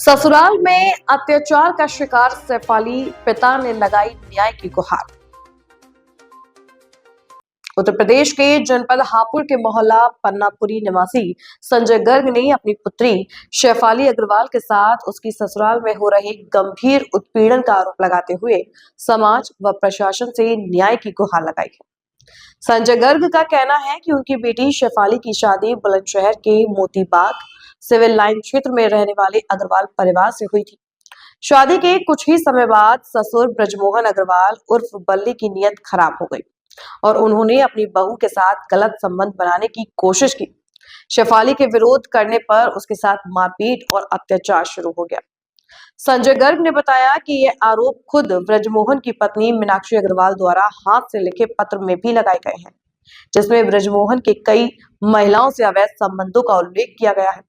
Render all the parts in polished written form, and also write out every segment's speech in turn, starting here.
ससुराल में अत्याचार का शिकार सैफाली पिता ने लगाई न्याय की गुहार। उत्तर प्रदेश के जनपद हापुड़ के मोहल्ला पन्नापुरी निवासी संजय गर्ग ने अपनी पुत्री शेफाली अग्रवाल के साथ उसकी ससुराल में हो रहे गंभीर उत्पीड़न का आरोप लगाते हुए समाज व प्रशासन से न्याय की गुहार लगाई है। संजय गर्ग का कहना है कि उनकी बेटी शेफाली की शादी बुलंदशहर के मोतीबाग सिविल लाइन क्षेत्र में रहने वाले अग्रवाल परिवार से हुई थी। शादी के कुछ ही समय बाद ससुर ब्रजमोहन अग्रवाल उर्फ बल्ली की नीयत खराब हो गई और उन्होंने अपनी बहू के साथ गलत संबंध बनाने की कोशिश की। शेफाली के विरोध करने पर उसके साथ मारपीट और अत्याचार शुरू हो गया। संजय गर्ग ने बताया कि ये आरोप खुद ब्रजमोहन की पत्नी मीनाक्षी अग्रवाल द्वारा हाथ से लिखे पत्र में भी लगाए गए हैं, जिसमें ब्रजमोहन के कई महिलाओं से अवैध संबंधों का उल्लेख किया गया है।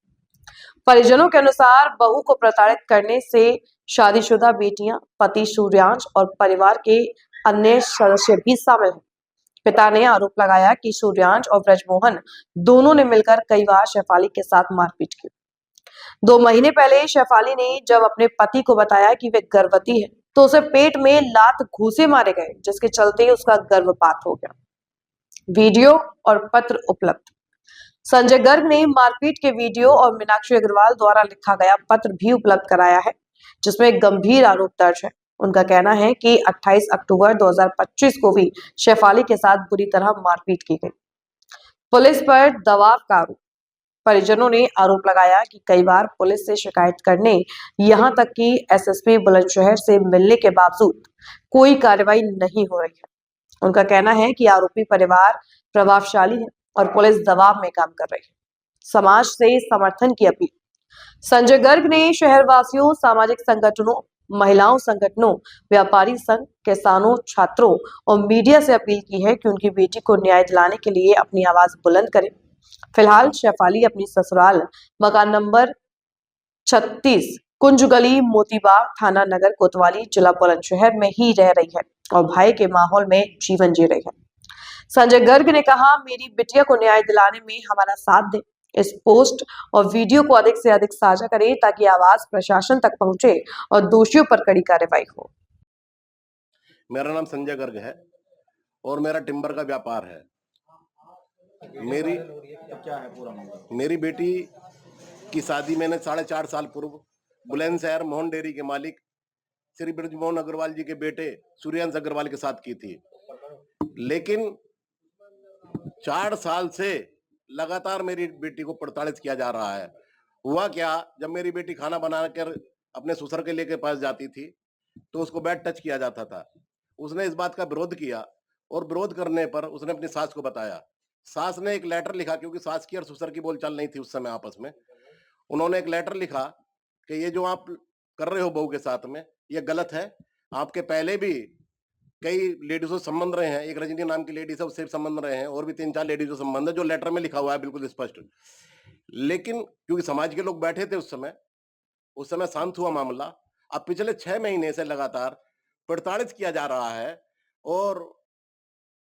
परिजनों के अनुसार बहू को प्रताड़ित करने से शादीशुदा बेटियां, पति सूर्यांश और परिवार के अन्य सदस्य भी शामिल हैं। पिता ने आरोप लगाया कि सूर्यांश और ब्रजमोहन दोनों ने मिलकर कई बार शेफाली के साथ मारपीट की। 2 महीने पहले शेफाली ने जब अपने पति को बताया कि वे गर्भवती है, तो उसे पेट में लात घूंसे मारे गए, जिसके चलते उसका गर्भपात हो गया। वीडियो और पत्र उपलब्ध। संजय गर्ग ने मारपीट के वीडियो और मीनाक्षी अग्रवाल द्वारा लिखा गया पत्र भी उपलब्ध कराया है, जिसमें गंभीर आरोप दर्ज है। उनका कहना है कि 28 अक्टूबर 2025 को भी शेफाली के साथ बुरी तरह मारपीट की गई। पुलिस पर दबाव का आरोप। परिजनों ने आरोप लगाया कि कई बार पुलिस से शिकायत करने, यहां तक कि एसएसपी बुलंदशहर से मिलने के बावजूद कोई कार्रवाई नहीं हो रही है। उनका कहना है कि आरोपी परिवार प्रभावशाली है और पुलिस दबाव में काम कर रही है। समाज से समर्थन की अपील। संजय गर्ग ने शहरवासियों, सामाजिक संगठनों, महिलाओं संगठनों, व्यापारी संघ, किसानों, छात्रों और मीडिया से अपील की है कि उनकी बेटी को न्याय दिलाने के लिए अपनी आवाज बुलंद करें। फिलहाल शेफाली अपनी ससुराल मकान नंबर 36 कुंज गली मोतीबाग थाना नगर कोतवाली जिला बुलंदशहर में ही रह रही है और भय के माहौल में जीवन जी रही है। संजय गर्ग ने कहा, मेरी बिटिया को न्याय दिलाने में हमारा साथ दें। इस पोस्ट और वीडियो को अधिक से अधिक साझा करें ताकि आवाज प्रशासन तक पहुंचे और दोषियों पर कड़ी कार्रवाई हो। मेरा नाम संजय गर्ग है और मेरा टिम्बर का व्यापार है। मेरी बेटी की शादी मैंने 4.5 साल पूर्व बुलंदशहर मोहन डेयरी के मालिक श्री ब्रजमोहन अग्रवाल जी के बेटे सूर्यांश अग्रवाल के साथ की थी, लेकिन 4 साल से लगातार मेरी बेटी को प्रताड़ित किया जा रहा है। हुआ क्या, जब मेरी बेटी खाना बनाकर अपने ससुर के लेके पास जाती थी तो उसको बैड टच किया जाता था। उसने इस बात का विरोध किया और विरोध करने पर उसने अपनी सास को बताया। सास ने एक लेटर लिखा, क्योंकि सास की और ससुर की बोलचाल नहीं थी उस समय आपस में। उन्होंने एक लेटर लिखा कि ये जो आप कर रहे हो बहू के साथ में, ये गलत है। आपके पहले भी कई लेडीजों से संबंध रहे हैं, एक रजनी नाम की लेडीज है, उससे संबंध रहे हैं, और भी 3-4 लेडीजों से संबंध है, जो लेटर में लिखा हुआ है बिल्कुल स्पष्ट। लेकिन क्योंकि समाज के लोग बैठे थे उस समय शांत हुआ मामला। अब पिछले 6 महीने से लगातार प्रताड़ित किया जा रहा है और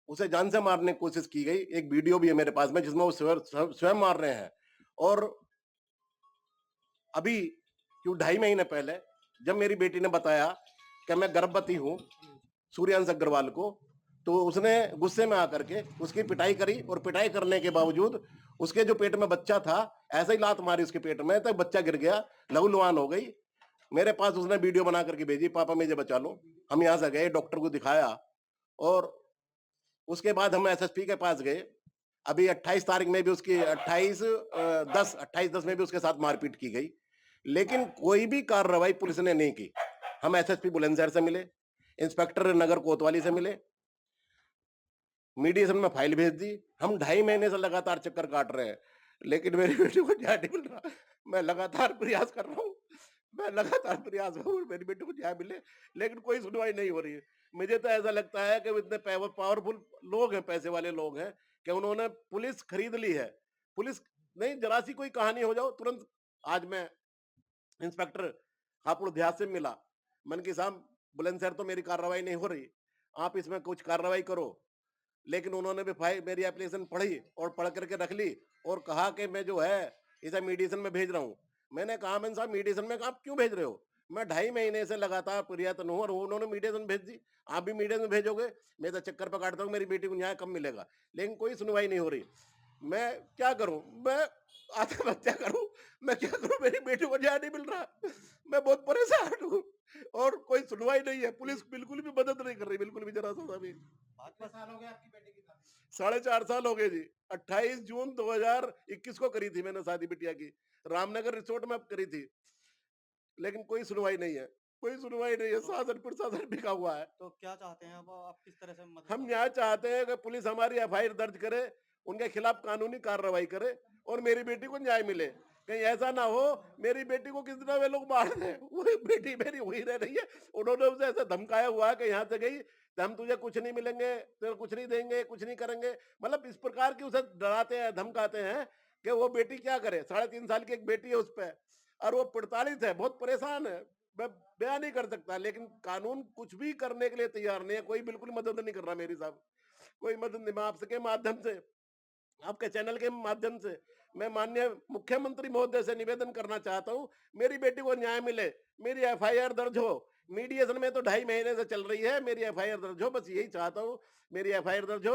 उसे जान से मारने की कोशिश की गई। एक वीडियो भी है मेरे पास में जिसमें वो स्वयं मार रहे हैं। और अभी क्यों 2.5 महीने पहले जब मेरी बेटी ने बताया कि मैं गर्भवती हूँ सूर्यांश अग्रवाल को, तो उसने गुस्से में आकर के उसकी पिटाई करी और पिटाई करने के बावजूद उसके जो पेट में बच्चा था, ऐसे ही लात मारी उसके पेट में, तो बच्चा गिर गया, लहूलुहान हो गई। मेरे पास उसने वीडियो बना करके भेजी, पापा मुझे बचा लो। हम यहाँ से गए, डॉक्टर को दिखाया और उसके बाद हम एसएसपी के पास गए। अभी 28 तारीख में भी उसकी 28/10 में भी उसके साथ मारपीट की गई, लेकिन कोई भी कार्रवाई पुलिस ने नहीं की। हम एसएसपी बुलंदशहर से मिले, इंस्पेक्टर नगर कोतवाली से मिले, मीडिएशन में फाइल भेज दी। हम 2.5 महीने से लगातार चक्कर काट रहे हैं, लेकिन मेरी बेटी को न्याय नहीं मिल रहा। मैं लगातार प्रयास कर रहा हूँ, मेरी बेटी को न्याय मिले, लेकिन कोई सुनवाई नहीं हो रही है। मुझे तो ऐसा लगता है कि इतने पावरफुल लोग हैं, पैसे वाले लोग हैं, कि उन्होंने पुलिस खरीद ली है। पुलिस नहीं, जरा सी कोई कहानी हो जाओ तुरंत। आज मैं इंस्पेक्टर हापुड़ देहात से मिला, मन की साहब बुलंदशहर तो मेरी कार्रवाई नहीं हो रही, आप इसमें कुछ कार्रवाई करो। लेकिन उन्होंने भी फाइल मेरी एप्लीकेशन पढ़ी और पढ़ करके रख ली और कहा कि मैं जो है इसे मीडिएशन में भेज रहा हूँ। मैंने कहा मैंने साहब मीडिएशन में कहा आप क्यों भेज रहे हो? मैं 2.5 महीने से लगातार प्रयत्न हूँ और उन्होंने मीडिएशन भेज दी। आप भी मीडिएशन भेजोगे? मैं तो चक्कर पकड़ता हूँ मेरी बेटी को न्याय कब मिलेगा? लेकिन कोई सुनवाई नहीं हो रही। मैं क्या करूँ? मैं आत्महत्या करूँ? मैं क्या करूँ? मेरी बेटी को न्याय नहीं मिल रहा। मैं बहुत परेशान हूँ और कोई सुनवाई नहीं है। पुलिस बिल्कुल भी मदद नहीं कर रही, बिल्कुल भी ज़रा-सा भी। कितने साल हो गए आपकी बेटी की शादी? 4.5 साल हो गए जी। 28 जून 2021 को करी थी मैंने शादी बिटिया की। रामनगर रिसोर्ट में करी थी। लेकिन कोई सुनवाई नहीं है। कोई सुनवाई नहीं है। शासन प्रशासन बिका हुआ है। तो क्या चाहते हैं अब आप किस तरह से मदद हम चाहते न्याय चाहते हैं कि पुलिस हमारी एफआईआर दर्ज करे, उनके खिलाफ कानूनी कार्रवाई करे और मेरी बेटी को न्याय मिले। कहीं ऐसा ना हो मेरी बेटी को किसी तरह वे लोग मार दें। वही बेटी मेरी वही रह रही है। उन्होंने उसे ऐसे धमकाया हुआ है कि यहाँ से गई तो हम तुझे कुछ नहीं मिलेंगे, तुझे कुछ नहीं देंगे, कुछ नहीं करेंगे। मतलब इस प्रकार की उसे डराते हैं, धमकाते हैं कि वो बेटी क्या करे। 3.5 साल की एक बेटी है उस पे और वो प्रताड़ित है, बहुत परेशान है। मैं बयान नहीं कर सकता, लेकिन कानून कुछ भी करने के लिए तैयार नहीं है। कोई बिल्कुल मदद नहीं कर रहा मेरी साहब। कोई मदद नहीं। मैं आपके माध्यम से, आपके चैनल के माध्यम से मैं माननीय मुख्यमंत्री महोदय से निवेदन करना चाहता हूँ, मेरी बेटी को न्याय मिले, मेरी एफआईआर दर्ज हो। मीडिएशन में तो 2.5 महीने से चल रही है, मेरी एफआईआर दर्ज हो, बस यही चाहता हूँ, मेरी एफआईआर दर्ज हो।